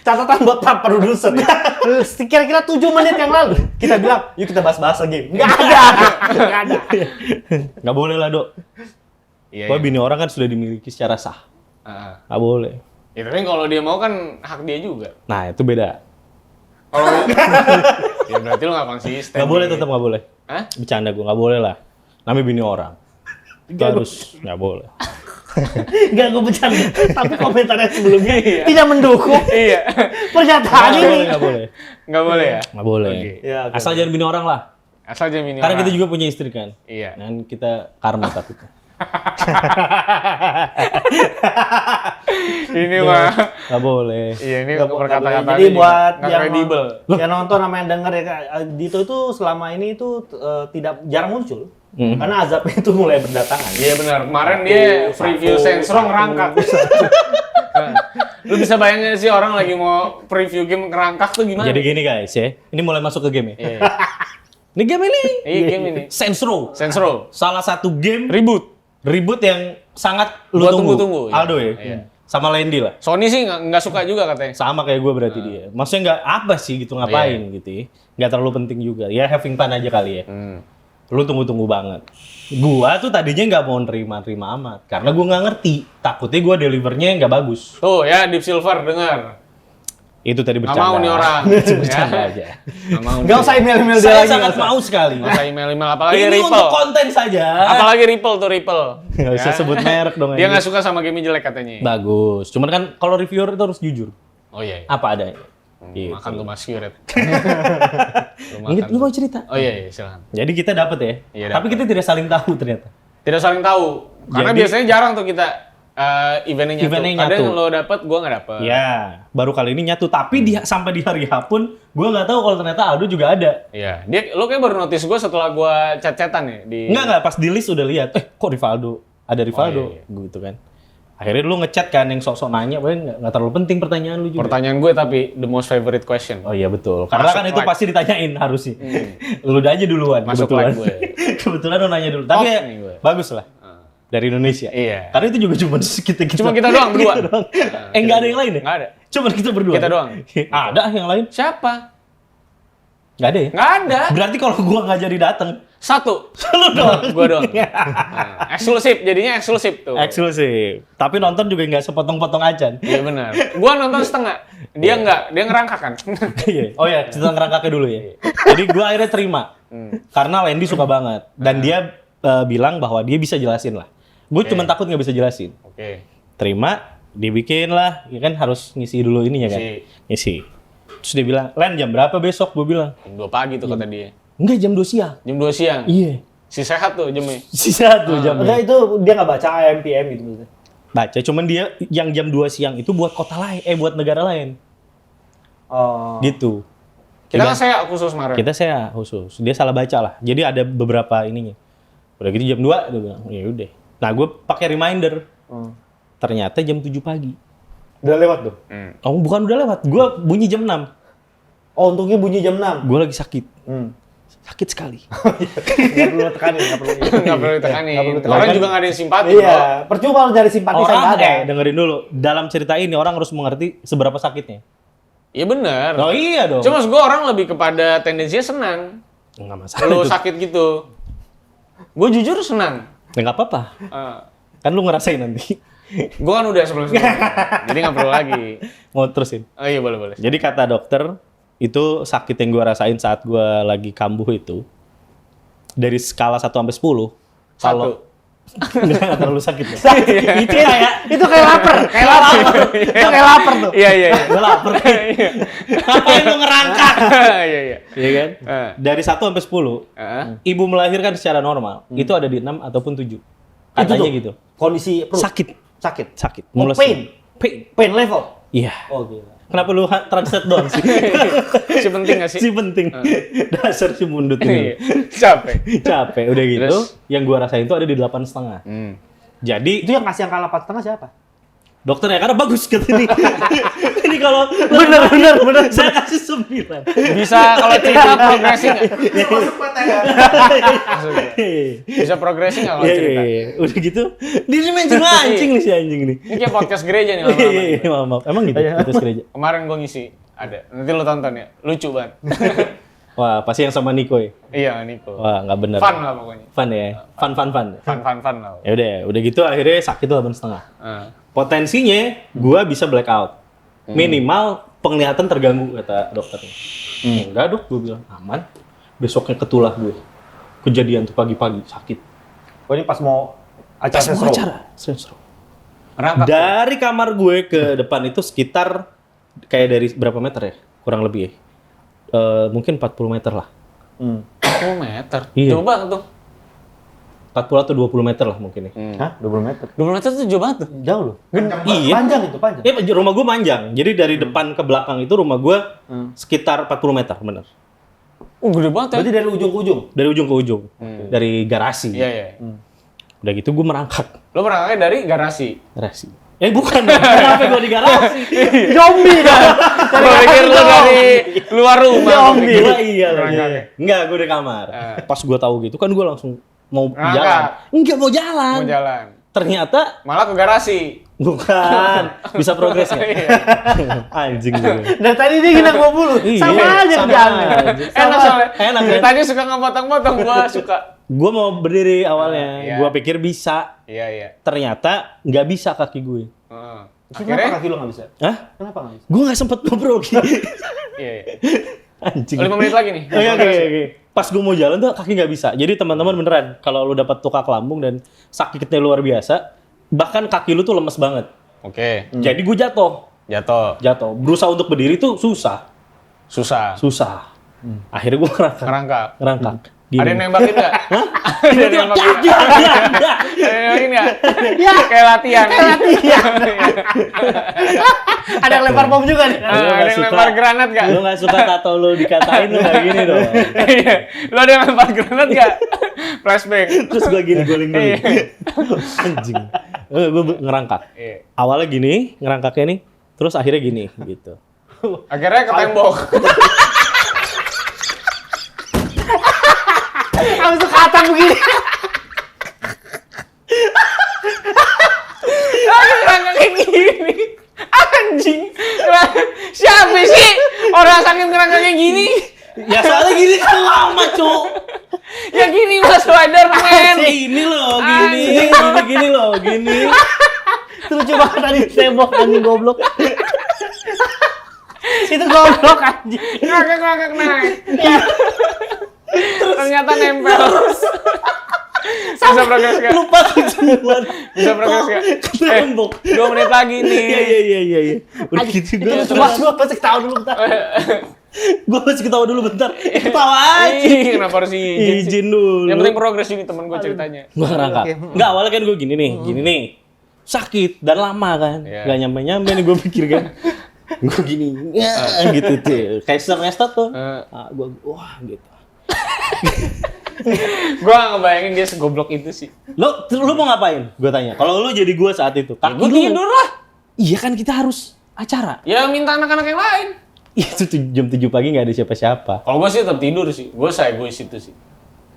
catatan buat para produser ya. Kira-kira 7 menit yang lalu kita bilang, yuk kita bahas-bahas game. Nggak ada. Nggak ada. Nggak boleh lah, Dok. Iya. Wah, bini orang kan sudah dimiliki secara sah. Nggak boleh. Ya, tapi kalau dia mau kan hak dia juga. Nah, itu beda. Kalau ya berarti lu nggak konsisten. Nggak boleh, nih. tetap nggak boleh. Hah? Bercanda gue, nggak boleh lah. Namanya bini orang. Itu harus, nggak boleh. Nggak gue bercanda. Tapi komentarnya sebelumnya Iya. tidak mendukung Iya. pernyataan Nggak ini. boleh, nggak boleh. Nggak boleh ya? Nggak boleh. Oke. Ya, oke. Asal jangan bini orang lah. Asal jangan bini Karena orang. kita juga punya istri kan. Iya. Dan kita karma takutnya. Ini mah. Nggak boleh. Iya, ini Nggak boleh. perkataan Jadi buat nggak yang kredibel. yang nonton sama yang denger ya, Kak, Dito itu selama ini itu tidak jarang muncul. Karena azabnya itu mulai berdatangan. Iya benar. Kemarin dia preview Saints Row ngerangkak. Lu bisa bayangin sih orang lagi mau preview game ngerangkak tuh gimana? Jadi gini guys ya, ini mulai masuk ke game ya. Iya. Ini game ini. Iya game ini. Saints Row. Saints Row. Salah satu game Ribut. yang sangat lu Gua tunggu. tunggu-tunggu, ya. Aldo ya. Iya. Sama Landy lah. Sony sih nggak suka juga katanya. Sama kayak gue berarti dia. Maksudnya nggak apa sih gitu ngapain gitu ya. Nggak terlalu penting juga. Ya having fun aja kali ya. Lu tunggu-tunggu banget. Gua tuh tadinya nggak mau nerima amat. Karena gua nggak ngerti. Takutnya gua delivernya nggak bagus. Tuh ya Deep Silver dengar. Itu tadi Nggak bercanda. mau nih orang. Bercanda Ya. aja. Nggak mau. Nggak usah email-email dia Saya lagi. sangat mau sekali. Nggak usah email apalagi Ini Ripple. untuk konten saja. Apalagi Ripple tuh Ripple. Nggak usah sebut merek dong. Dia anjing. nggak suka sama game jelek katanya. Bagus. Cuman kan kalau reviewer itu harus jujur. Oh iya. Apa adanya. Gitu. Makan tuh Mas Yuret. Lu mau cerita? Oh iya, silakan. Jadi kita dapet ya. Iya, Tapi kita tidak saling tahu ternyata. Tidak saling tahu. Karena Jadi- biasanya jarang tuh kita eventnya nyatu. Eventnya Kadang nyatu. lo dapet, gua nggak dapet. Ya, baru kali ini nyatu. Tapi sampai di hari H pun, gue nggak tahu kalau ternyata Aldo juga ada. Iya. Lo kayak baru notice gua setelah gua chat-chatan ya di. Enggak, pas di list udah lihat. Kok Rivaldo? Ada Rivaldo? iya. Gitu kan. Akhirnya lu ngechat kan yang sok-sok nanya, nggak terlalu penting pertanyaan lu juga. Pertanyaan gue tapi the most favorite question. Oh iya betul. Karena Masuk kan itu like. pasti ditanyain harusnya. Lu udah aja duluan. Masuk kebetulan. like gue. Kebetulan lu nanya dulu. Tapi Top ya, nih gue. bagus lah. Dari Indonesia. Iya. Karena itu juga cuma kita. Cuma kita doang berdua. Kita doang. Nggak ada yang lain ya? Nggak ada. Cuma kita berdua. Kita doang. Ada yang lain? Siapa? Nggak ada ya? Nggak ada. Berarti kalau gua nggak jadi datang, Satu. lu doang. Gua doang. Nah, eksklusif. Jadinya eksklusif tuh. Eksklusif. Tapi nonton juga nggak sepotong-potong acan. Iya benar. Gua nonton setengah. Dia nggak. Dia ngerangkak kan. Iya. Oh ya, cerita ngerangkaknya dulu ya. Jadi gua akhirnya terima. Karena Landy suka banget. Dan dia bilang bahwa dia bisa jelasin lah. Gue cuma takut nggak bisa jelasin. Oke. Terima, dibikin lah. Ya kan harus ngisi dulu ininya kan. Ngisi. Terus dia bilang, Len jam berapa besok? Gue bilang, Jam 2 pagi tuh kata dia. enggak jam 2 siang. Jam 2 siang. Iya. Si sehat tuh jamnya. Sisa tuh jamnya. Enggak, itu dia nggak baca AM PM gitu maksudnya. Baca, cuman dia yang jam 2 siang itu buat kota lain, buat negara lain. Oh. Gitu. Kita kan saya khusus kemarin. Kita saya khusus. Dia salah baca lah. Jadi ada beberapa ininya. Udah gitu jam 2 dia bilang, ya udah. Nah, gue pakai reminder. Ternyata jam 7 pagi. Udah lewat tuh. Oh, bukan udah lewat. Gue bunyi jam 6. Oh, untungnya bunyi jam 6. Gue lagi sakit. Sakit sekali. Nggak perlu tekanin, nggak perlu. Nggak perlu ditekanin. Nggak perlu tekanin. Orang juga nggak ada yang simpati. Iya, percuma kalau nyari simpati saya nggak ada. dengerin dulu. Dalam cerita ini orang harus mengerti seberapa sakitnya. Iya benar. Oh iya dong. Cuma gue orang lebih kepada tendensinya senang. Nggak masalah Lu itu. sakit gitu. Gue jujur senang. Ya, nggak apa-apa. Kan lu ngerasain nanti. Gue kan udah sebelum-sebelumnya. Jadi nggak perlu lagi. Mau terusin. Oh iya boleh. Jadi kata dokter, itu sakit yang gue rasain saat gue lagi kambuh itu, dari skala 1 sampai 10, kalau Nggak terlalu sakit ya. Itu kayak lapar, itu kayak lapar tuh. Iya. Gue lapar. Ngapain lu ngerangkak? Iya. Iya kan? Dari 1 sampai 10, Heeh. ibu melahirkan secara normal, itu ada di 6 ataupun 7. Katanya tuh, gitu. Kondisi perut. Sakit. Oh, Mulus. pain. Pain level. Iya. Oh gila. Kenapa lu translate doang sih? Si penting nggak sih? Si penting. Dasar si mundut Iya. ini. Capek. Udah gitu, Terus? yang gua rasain itu ada di 8,5. Jadi Itu yang kasih angka 8,5 siapa? dokternya karena bagus kata ini. Ini kalau Bener. saya kasih 9. Bisa kalau cerita progresi nggak? Masuk PTN. Bisa progresi nggak kalau Iya, cerita? udah gitu. Dia mancing nih si anjing nih. Ini kayak podcast gereja nih Iya, lama-lama. maaf. Emang gitu kita gereja. Kemarin gue ngisi, ada. Nanti lo tonton ya, lucu banget. Wah, pasti yang sama Niko ya. Iya, Niko. Wah, nggak bener. Fun lah pokoknya. Fun ya. Fun. Fun lah. Ya udah gitu akhirnya sakit tuh 8,5. Heeh. Potensinya gua bisa blackout. Minimal penglihatan terganggu kata dokternya. Enggak dok, gue bilang aman. Besoknya ketulah gue. Kejadian tuh pagi-pagi sakit. Oh ini pas mau acara Semua sesro. acara sensor. Rangkak. Dari kamar gue ke depan itu sekitar kayak dari berapa meter ya? Kurang lebih ya. Mungkin 40 meter lah. 10 meter. Iya. Coba tuh. 40 atau 20 meter lah mungkin ya. Hah? 20 meter. 20 meter tuh jauh banget tuh. Jauh loh. Iya. Panjang itu, panjang. Ya, rumah gue panjang. Jadi dari depan ke belakang itu rumah gue sekitar 40 meter, bener. Gede banget ya. Berarti dari ujung ke ujung. Dari ujung ke ujung. Dari garasi. Iya. Udah gitu gue merangkak. Lo berangkatnya dari garasi. Garasi. Bukan dong. Kenapa gue di garasi? Zombie kan. Gue pikir lo dari luar rumah. Zombie. Gua iya lagi. Berangkatnya. Enggak, gue di kamar. Pas gue tahu gitu kan gue langsung mau Berangkat. jalan. Enggak mau jalan. Mau jalan. Ternyata Malah ke garasi. bukan. Bisa progres nggak? Iya. Anjing gue. Dan tadi dia gina 20. Iya, Sama aja sama kerjaannya. aja. Enak soalnya. Enak, kan? Tadi suka ngepotong-potong, gua suka. Gue mau berdiri awalnya. Iya. Gue pikir bisa. Iya. Ternyata nggak bisa kaki gue. Heeh. Kenapa Akhirnya kaki lo nggak bisa? Hah? Kenapa nggak bisa? Gue nggak sempet ngobrol. iya. Anjing. 5 menit lagi nih. Oke. Pas gue mau jalan tuh kaki nggak bisa. Jadi teman-teman beneran, kalau lu dapat tukak lambung dan sakitnya luar biasa, bahkan kaki lu tuh lemes banget. Oke. Jadi gue jatuh. Jatuh. Berusaha untuk berdiri tuh susah. Susah. Akhirnya gue ngerangkak. Ngerangkak. Gini. Ada yang nembakin nggak? Ada yang nembakin nggak? Ya. Ada yang nembakin nggak? Ya. Kayak latihan. Ada yang lempar bom juga nih. Lu Ada nggak yang suka- lempar granat nggak? Lu nggak suka tato lu dikatain lu kayak gini dong. Iya. Lo ada yang lempar granat nggak? Flashback. Terus gue gini guling-guling. Iya. Anjing. Gue ngerangkak. Iya. Awalnya gini, ngerangkaknya nih. Terus akhirnya gini, gitu. Akhirnya ke tembok. Habis itu kata begini. Ngerangkak kayak gini. Anjing. Siapa sih orang sakit ngerangkak kayak gini? Ya soalnya gini kan lama, Cuk. Ya gini Mas Spiderman. Ini loh, gini loh, gini. Lucu banget tadi tembok anjing goblok. Itu goblok anjing. Ngakak naik. Ternyata nempel. Bisa progres gak? Lupa tujuan. Bisa progres gak? Tembok. 2 menit lagi nih. Iya. Udah gitu gue. Itu cuma gua pasti ketawa dulu bentar. Gue masih ketawa dulu bentar. Ketawa aja. Ih, kenapa harus izin sih? Izin dulu. Yang penting progres ini temen gue ceritanya. Gue ngerangkak. Enggak, awalnya kan gue gini nih. Sakit dan lama kan. Iya. Gak nyampe-nyampe nih gue pikir kan. Gue gini, gitu tuh. Kayak Nestot tuh. Gue, wah gitu. Gue gak ngebayangin dia segoblok itu sih. Lu mau ngapain? Gue tanya. Kalau lu jadi gue saat itu, kaki Gue lu. tidur lah. Iya kan kita harus acara. Ya minta anak-anak yang lain. Itu jam 7 pagi nggak ada siapa-siapa. Kalau gue sih tetap tidur sih. Gue egois itu sih.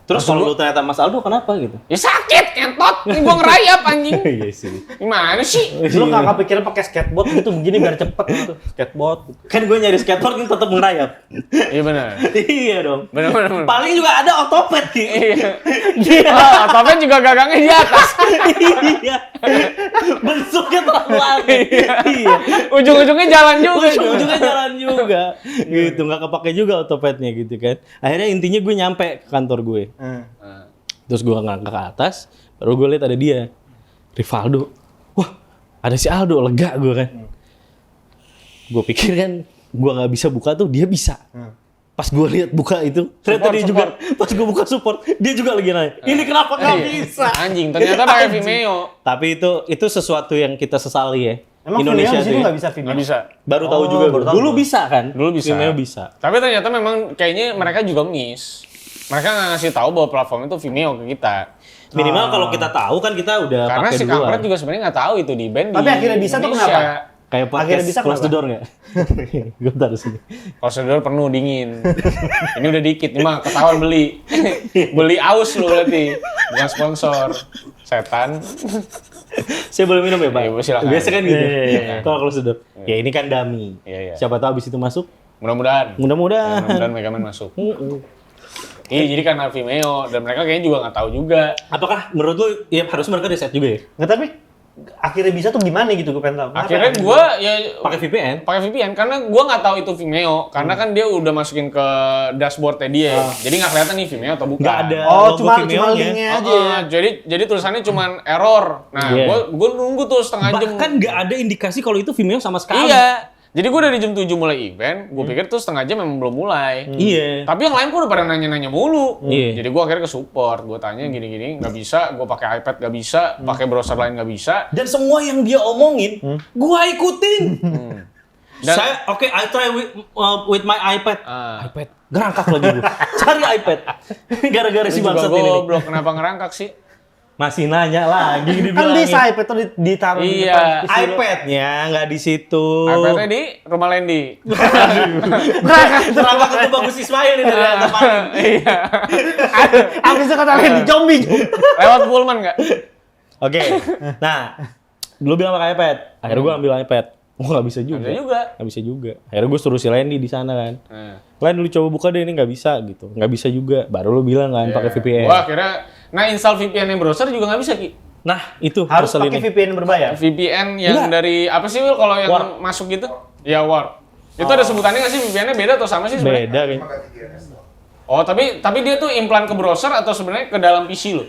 Terus kalau lu ternyata Mas Aldo kenapa gitu? Ya sakit, kentot. Ini gue ngerayap anjing. Iya sih. Gimana sih? Lu nggak kepikiran pakai skateboard gitu begini biar cepet gitu. Skateboard. Kan gue nyari skateboard kan tetap ngerayap. Iya benar. Iya dong. Benar. Paling juga ada otopet gitu. Iya. Oh, Topen juga gagangnya di atas. Iya. Bentuknya terlalu aneh. Iya. Ujung-ujungnya jalan juga. Ujung-ujungnya jalan juga. Gitu, nggak kepake juga otopetnya gitu kan. Akhirnya intinya gue nyampe ke kantor gue. Terus gue ngangkat ke atas, Baru gue lihat ada dia, Rivaldo. Wah, ada si Aldo, lega gue kan. Gue pikir kan gue nggak bisa buka tuh, dia bisa. Pas gue lihat buka itu, ternyata dia juga. Pas gue buka support, dia juga lagi nanya. Ini kenapa nggak bisa? Anjing, ternyata pakai Vimeo. Tapi itu sesuatu yang kita sesali ya. Emang Indonesia Vimeo di sini tuh ya. nggak bisa Vimeo? Nggak bisa. Baru tahu Oh, juga. baru tahu. Dulu bisa kan? Dulu bisa. Vimeo bisa. Tapi ternyata memang kayaknya mereka juga miss. Mereka nggak ngasih tahu bahwa platform itu Vimeo ke kita. Minimal kalau kita tahu kan kita udah Karena pakai si duluan. kampret juga sebenarnya nggak tahu itu di band. Tapi di akhirnya bisa tuh Indonesia. kenapa? Kayak Akhirnya podcast bisa Close the kenapa? Door nggak? Bentar sini. Prosedur penuh dingin. Ini udah dikit, ini mah ketahuan beli. Beli aus lu berarti, bukan sponsor. Setan. Saya boleh minum ya Pak? Iya, silakan. Biasa kan gitu. Iya. Kalau Close the Door. Ya ini kan dummy. Iya, iya. Siapa tahu abis itu masuk. Mudah-mudahan. Mudah-mudahan. Mudah-mudahan Megaman masuk. Iya, jadi karena Vimeo dan mereka kayaknya juga nggak tahu juga. Apakah menurut lu ya harus mereka riset juga ya? Nggak, tapi akhirnya bisa tuh gimana gitu gue pengen tahu. Akhirnya gue ya Pakai VPN? pakai VPN karena gue nggak tahu itu Vimeo karena kan dia udah masukin ke dashboardnya dia. Jadi nggak kelihatan nih Vimeo atau bukan. Nggak ada. Oh, logo cuma Vimeo-nya. linknya aja. Jadi tulisannya cuma error. Nah, Iya. gue nunggu tuh setengah jam. Bahkan nggak ada indikasi kalau itu Vimeo sama sekali. Iya. Jadi gue dari jam 7 mulai event, gue pikir tuh setengah jam memang belum mulai. Iya. Tapi yang lain kok udah pada nanya-nanya mulu. Iya. Jadi gue akhirnya ke support, gue tanya gini-gini, nggak bisa, gue pakai iPad nggak bisa, pakai browser lain nggak bisa. Dan semua yang dia omongin, gua ikutin. Dan- Saya I try with my iPad. Ah. iPad. Ngerangkak lagi gua. Cari iPad. Gara-gara Lu si juga bangsat ini. nih. goblok, kenapa ngerangkak sih? Masih nanya lagi Kan dibilangin. bisa iPad tuh ditaruh di Iya. depan isi lo. iPad-nya nggak di situ. iPad-nya di rumah Lendi. Kenapa ketemu Bagus Ismail nih dari atas main? Iya. Abis itu kata lain di zombie. Lewat Pullman nggak? Oke. Nah, lu bilang pakai iPad. Akhirnya gua ambil iPad. Oh, nggak bisa juga. Bisa juga. Nggak bisa juga. Akhirnya gua suruh si Lendi di sana kan. Nah. Len, lu coba buka deh, ini nggak bisa gitu. Nggak bisa juga. Baru lu bilang kan pakai VPN. Wah, akhirnya, install VPN yang browser juga nggak bisa, Ki. Nah, itu Harus kesel pakai ini. VPN berbayar. VPN yang Enggak. dari, apa sih Will, kalau yang Warp. masuk gitu? Ya, Warp. Itu ada sebutannya nggak sih? VPN-nya beda atau sama sih sebenarnya? Beda kayaknya. Pakai 3GS. Oh, tapi dia tuh implan ke browser atau sebenarnya ke dalam PC lo?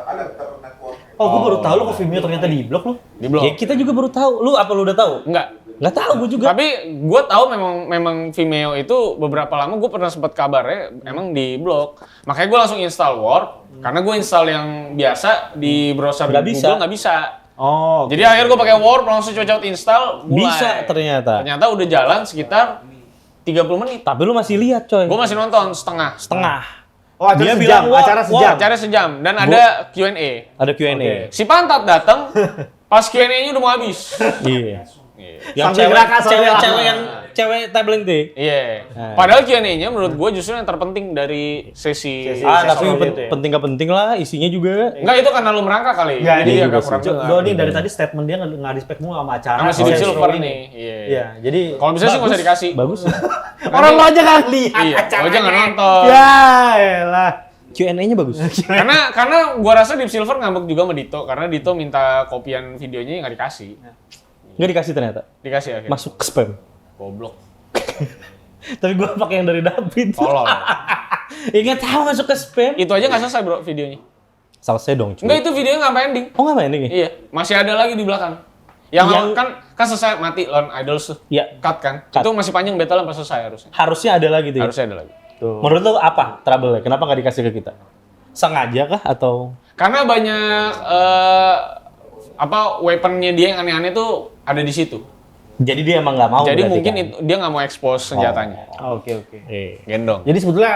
Ada tetap network. Oh, gue baru tahu lo kok Vimeo ternyata di blok lo. Di blok? Ya kita juga baru tahu. Lu apa lu udah tahu? Enggak. Nggak tahu gue juga. Tapi gue tahu memang Vimeo itu beberapa lama gue pernah sempat kabarnya emang di blok. Makanya gue langsung install Warp karena gue install yang biasa di browser Nggak Google bisa. nggak bisa. Oh. Jadi akhirnya gue pakai Warp langsung coba install mulai. Bisa ternyata. Ternyata udah jalan sekitar 30 menit. Tapi lu masih lihat, coy. Gue masih nonton setengah. Setengah. Oh, acara Dia sejam, bilang, wah, acara sejam. Acara sejam dan ada Q&A. Ada Q&A. Si Pantat datang pas Q&A-nya udah mau habis. Iya. Yang Sambil cewek, gerakan, sambil cewek lama. yang cewek tabling tuh. Iya. Nah. Padahal Q&A-nya menurut gue justru yang terpenting dari sesi. Tapi Sesi gitu ya. penting gak penting lah, isinya juga. Enggak, itu karena lu merangkak kali. Nggak, Jadi ini dia juga agak sih. kurang dengar. Gue nih dari tadi statement dia nggak respect mulu sama acara. Sama si Oh, Deep iya, Silver show ini. nih. Iya. Iya, jadi Kalau bisa sih nggak usah dikasih. Bagus. orang lo aja nggak lihat Iya. acaranya. Oh, jangan nonton. Ya, elah. Q&A-nya bagus. Karena gua rasa Deep Silver ngambek juga sama Dito karena Dito minta kopian videonya nggak dikasih. Nggak dikasih ternyata. Dikasih akhirnya. Masuk ke spam. Goblok. Tapi gua pakai yang dari David. Tolol. Ingat tahu masuk ke spam. Itu aja nggak selesai bro videonya. Selesai dong, cuy. Enggak, itu videonya nggak sampai ending. Oh, nggak main ini? Iya. Masih ada lagi di belakang. Yang Yang- kan selesai mati Lone Idols tuh. Iya. Cut kan. Cut. Itu masih panjang battle sampai selesai harusnya. Harusnya ada lagi tuh. Ya? Harusnya ada lagi. Menurut lu apa trouble-nya? Kenapa nggak dikasih ke kita? Sengaja kah atau Karena banyak weaponnya dia yang aneh-aneh tuh ada di situ. jadi dia emang nggak mau? Jadi berarti mungkin kan? itu, dia nggak mau expose senjatanya. Oke. Gendong. Jadi sebetulnya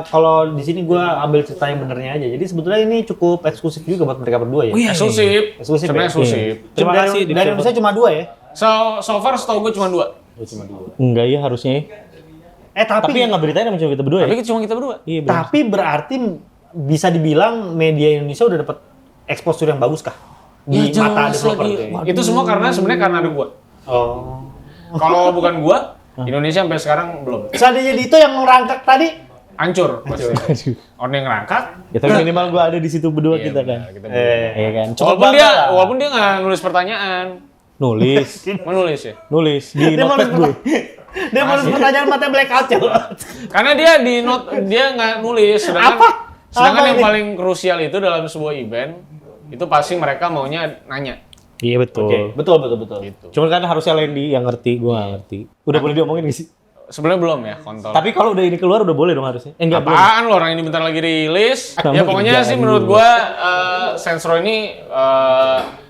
kalau di sini gue ambil cerita yang benernya aja. Jadi sebetulnya ini cukup eksklusif juga buat mereka berdua ya. Oh, iya. Eksklusif. Eksklusif Sebenarnya ya? eksklusif. Cuma Terima kasih, dari Deep Silver. Indonesia cuma 2 ya. So far setahu gue cuma 2. Enggak ya harusnya. Tapi Tapi yang nggak beritain cuma kita berdua ya? Tapi cuma kita berdua. Iya, bener. tapi berarti bisa dibilang media Indonesia udah dapat exposure yang bagus kah? Di mata developer tuh ya? Itu semua sebenarnya karena ada gua. Oh. Kalau bukan gua, Indonesia sampai sekarang belum. Seandainya itu yang ngerangkak tadi, Hancur. pasti. Orang yang ngerangkak. Ya, tapi minimal gua ada di situ berdua Iya, kita benar, kan. kita berdua. Iya kan. Walaupun dia nggak nulis pertanyaan. Nulis, Menulis ya. nulis di dia mau notepad gue. dia mau pertanyaan mata blackout coba. Karena dia nggak nulis. Sedangkan Apa yang ini? paling krusial itu dalam sebuah event itu pasti mereka maunya nanya. Iya betul. Betul. Gitu. Cuman kan harusnya Lendi yang ngerti, gua nggak ngerti. Udah boleh diomongin gak sih? Sebenarnya belum ya kontol. Tapi kalau udah ini keluar udah boleh dong harusnya. Enggak belum. Apaan lo, orang ini bentar lagi rilis. Kamu Ya pokoknya kerjaan sih menurut dulu. gua Sensro ini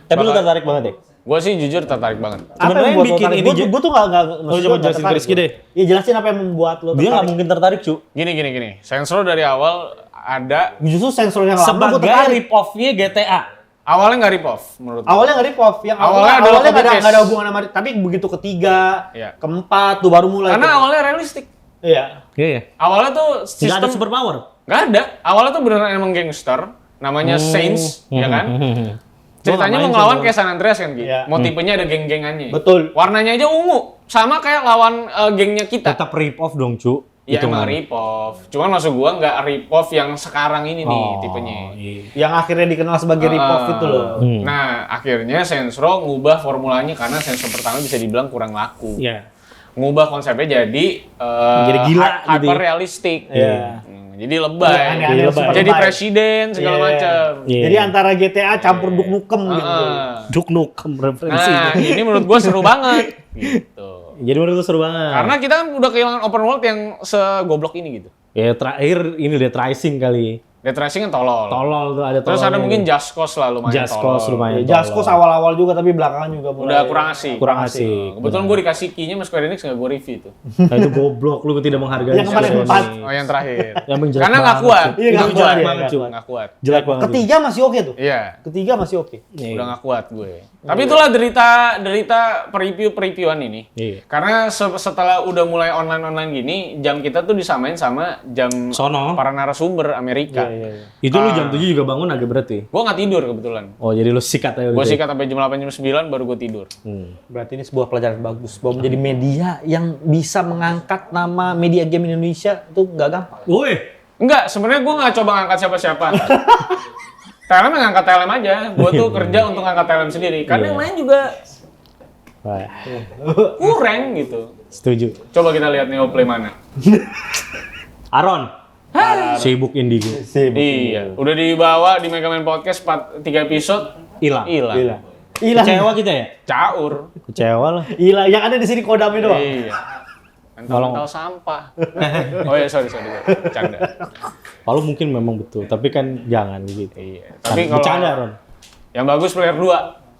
Tapi lu tertarik banget ya? Gua sih jujur tertarik banget. Sebenarnya yang membuat bikin lo tertarik? ini Gue tuh nggak Oh, maksud coba gua nggak jelasin ke tertarik Rizky gua. deh. Iya jelasin apa yang membuat lo Dia nggak tertarik. mungkin tertarik, Cu. Gini. Sensro dari awal ada Justru sensor yang lama gue Sebagai tertarik. rip-off-nya GTA. awalnya nggak rip off menurut gua. Awalnya nggak rip off, yang Awalnya awalnya adalah nggak ada copy-paste. nggak ada hubungan sama, tapi begitu ketiga, Iya. keempat tuh baru mulai. Karena tuh. awalnya realistik. Iya. Iya. Awalnya tuh Nggak ada sistem super power. nggak ada. Awalnya tuh beneran emang gangster, namanya Saints, ya kan? Ceritanya mau ngelawan kayak San Andreas kan gitu. Iya. Motifnya ada geng-gengannya. Betul. Warnanya aja ungu, sama kayak lawan gengnya kita. Tetap rip-off dong, Cu. Ya emang Hitungan. rip off. Cuman maksud gua nggak rip off yang sekarang ini nih Oh, tipenya. iya. Yang akhirnya dikenal sebagai rip off itu loh. Nah, akhirnya Sensro ngubah formulanya karena Sensro pertama bisa dibilang kurang laku. Iya. Ngubah konsepnya jadi Jadi gila gitu ya. hyper realistik. Iya. Jadi lebay. Iya, aneh-aneh, lebay. super Jadi lebay. presiden segala Iya. macam. Iya. Jadi antara GTA campur Duk Nukem gitu. Duk Nukem referensi. Nah, ini menurut gua seru banget gitu. Jadi menurut lu seru banget. Karena kita kan udah kehilangan open world yang segoblok ini gitu. Ya terakhir ini Dead Rising kali. Dead Rising kan tolol. Tolol tuh ada tolol. Terus ada mungkin Just Cause lah lumayan Just tolol. Cause lumayan. Ya, Just Cause awal-awal juga tapi belakangan juga mulai. Udah kurang asik. Kurang asik. Kebetulan gue dikasih key-nya sama Square Enix nggak gue review itu. Nah itu goblok, lu tidak menghargai. Yang kemarin Sony. 4. Oh yang terakhir. Yang jelek Karena nggak banget, kuat. Cu. Iya, Itu nggak jelek kuat, banget, iya, Cu. Nggak kuat. Jelek banget. Ketiga masih oke tuh. Iya. Ketiga masih oke. Udah nggak kuat gue. Tapi itulah derita preview-previewan ini. Iya. Karena setelah udah mulai online gini, jam kita tuh disamain sama jam Sono. para narasumber Amerika. Iya. Itu lu jam 7 juga bangun agak berat ya? Gue nggak tidur kebetulan. Oh jadi lu sikat aja. Gue gitu ya? sikat sampai jam 8 jam 9 baru gue tidur. Berarti ini sebuah pelajaran bagus bahwa menjadi media yang bisa mengangkat nama media game Indonesia itu nggak gampang. Woi. Enggak, sebenarnya gue nggak coba ngangkat siapa-siapa. TLM yang ngangkat TLM aja. Gue tuh kerja untuk ngangkat TLM sendiri. Karena yang lain juga Wah, kurang gitu. setuju. Coba kita lihat Neoplay mana. Aron. Sibuk indigo. Iya, udah dibawa di Megaman Podcast 3 episode, Hilang. hilang. Hilang. Kecewa kita ya? Caur. Kecewa lah. Hilang. Yang ada di sini kodamnya doang. Iya. Mental sampah. Oh iya, sorry. Canda. Kalau mungkin memang betul, tapi kan jangan gitu. Iya. Tapi Bercanda, kalau Ron. yang bagus player 2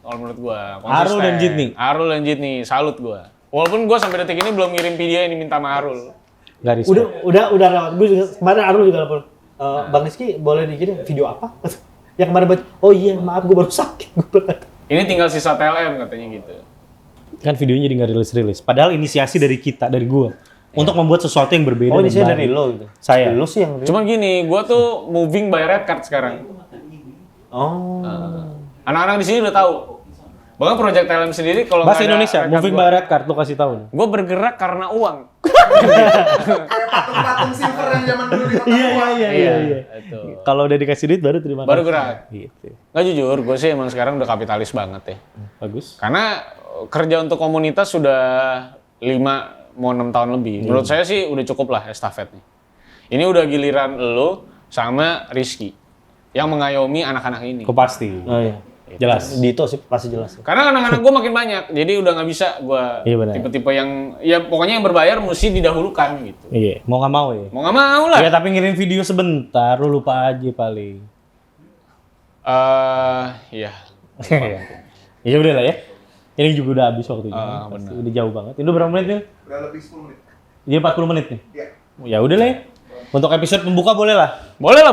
kalau menurut gua. Arul dan Jitni. Arul dan Jitni, salut gua. Walaupun gua sampai detik ini belum ngirim video ini minta sama Arul. Gak respect. Udah lewat. Gue juga kemarin Arul juga lapor. Bang Rizky boleh dikirim video apa? Yang kemarin baca, oh iya maaf gue baru sakit. Ini tinggal sisa TLM katanya gitu. Kan videonya jadi nggak rilis. Padahal inisiasi dari kita, dari gua. Untuk membuat sesuatu yang berbeda. Oh dan ini saya baru. dari lo gitu. Saya. Lo sih yang. Cuman gini, gua tuh moving by red card sekarang. Oh. Anak-anak di sini udah tahu. Bahkan Project Talent sendiri kalau Bahasa nggak ada Indonesia, record moving gua, by red card, lu kasih tahu. Gue bergerak karena uang. Kayak patung-patung silver yang zaman dulu di kota tua. Iya. Itu. Kalau udah dikasih duit baru terima Baru kasih. gerak. Gitu. Nggak jujur, gue sih emang sekarang udah kapitalis banget ya. Bagus. Karena kerja untuk komunitas sudah 5 mau 6 tahun lebih. Menurut saya sih udah cukup lah estafet nih. Ini udah giliran lo sama Rizky yang mengayomi anak-anak ini. Kok pasti. Oh iya. Jelas. Dito sih pasti jelas. Karena anak-anak gue makin banyak, jadi udah nggak bisa gue Iya, benar. tipe-tipe yang ya pokoknya yang berbayar mesti didahulukan gitu. Iya, mau nggak mau ya. Mau nggak mau lah. Ya tapi ngirim video sebentar, lu lupa aja paling. Iya. Ya udah lah ya. Ini juga udah habis waktunya. benar. Udah jauh banget. Ini udah berapa menit nih? Udah lebih 10 menit. Iya 40 menit nih. Iya. Ya udah lah ya. Untuk episode pembuka boleh lah. Boleh lah.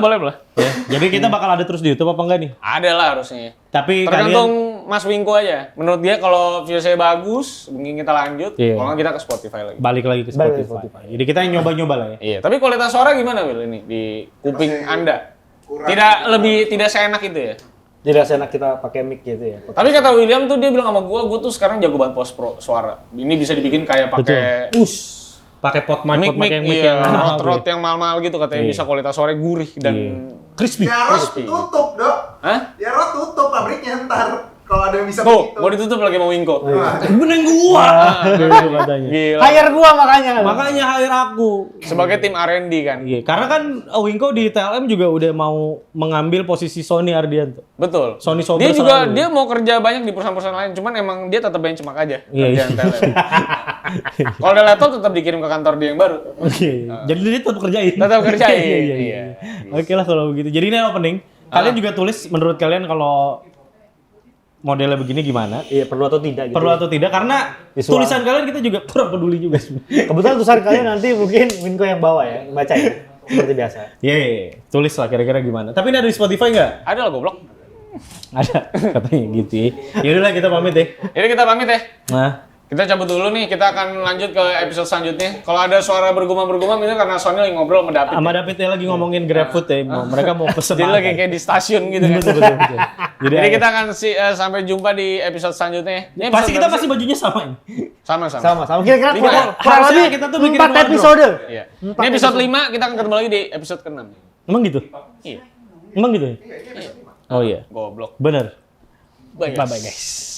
Ya. Jadi kita bakal ada terus di YouTube apa enggak nih? Ada lah harusnya. Tapi Tergantung kalian Mas Wingko aja. Menurut dia kalau view saya bagus, mungkin kita lanjut. Iya. Kalau nggak kita ke Spotify lagi. balik lagi ke Balik ke Spotify. Jadi kita yang nyoba-nyoba lah ya. Iya. Tapi kualitas suara gimana Will ini di kuping Masih Anda? kurang. Tidak seenak itu ya. Jadi enak kita pakai mic gitu ya. Tapi kata William tuh dia bilang sama gua tuh sekarang jago banget post pro suara. Ini bisa dibikin kayak pakai Pakai pot mic yang iya, mahal tuh rot yang mahal-mahal gitu katanya Iya. bisa kualitas suara gurih dan crispy. Tiaro Crispy. tutup, Dok. Hah? Tiaro tutup pabriknya ntar. Kalau ada yang bisa Tuh, begitu. mau ditutup lagi mau Winko. Wah, Menang gua. Gitu katanya. Gila. Hire gua makanya. Makanya hire aku. Sebagai tim R&D kan. Iya, karena kan Winko di TLM juga udah mau mengambil posisi Sony Ardianto. Betul. Sony Sober Dia juga selalu. dia mau kerja banyak di perusahaan-perusahaan lain, cuman emang dia tetap benchmark aja Iya, kerjaan iya. TLM. Kalau ada laptop tetap dikirim ke kantor dia yang baru. Oke. Jadi dia tetap kerjain. Tetap kerjain, Iya. iya. Oke lah kalau begitu. Jadi ini opening. Kalian juga tulis menurut kalian kalau modelnya begini gimana? Iya, perlu atau tidak gitu. Perlu atau tidak? Karena Visual. tulisan kalian kita juga kurang peduli juga sebenarnya. Kebetulan tulisan kalian nanti mungkin Winko yang bawa ya, baca ya. Seperti biasa. Iya, tulis lah kira-kira gimana. Tapi ini ada di Spotify nggak? Ada lah goblok. Ada, katanya gitu ya. Yaudah lah kita pamit deh. Jadi kita pamit ya. Nah, Kita cabut dulu nih, kita akan lanjut ke episode selanjutnya. Kalau ada suara bergumam-bergumam itu karena Sony lagi ngobrol sama David. sama David ya lagi ngomongin GrabFood ya. Mereka mau pesen Jadi lagi kayak di stasiun gitu kan. betul. Jadi kita akan sampai jumpa di episode selanjutnya. Ini pasti episode kita berapa pasti sih? bajunya sama ini. Sama-sama. Sama-sama. Kira-kira Lima. kurang Harusnya lebih kita tuh bikin 4 wardrobe. episode. Iya. Ini episode 5, kita akan ketemu lagi di episode ke-6. Emang gitu? Iya. Emang gitu ya? Oh iya. Goblok. Bener. Bye Bye-bye guys. guys.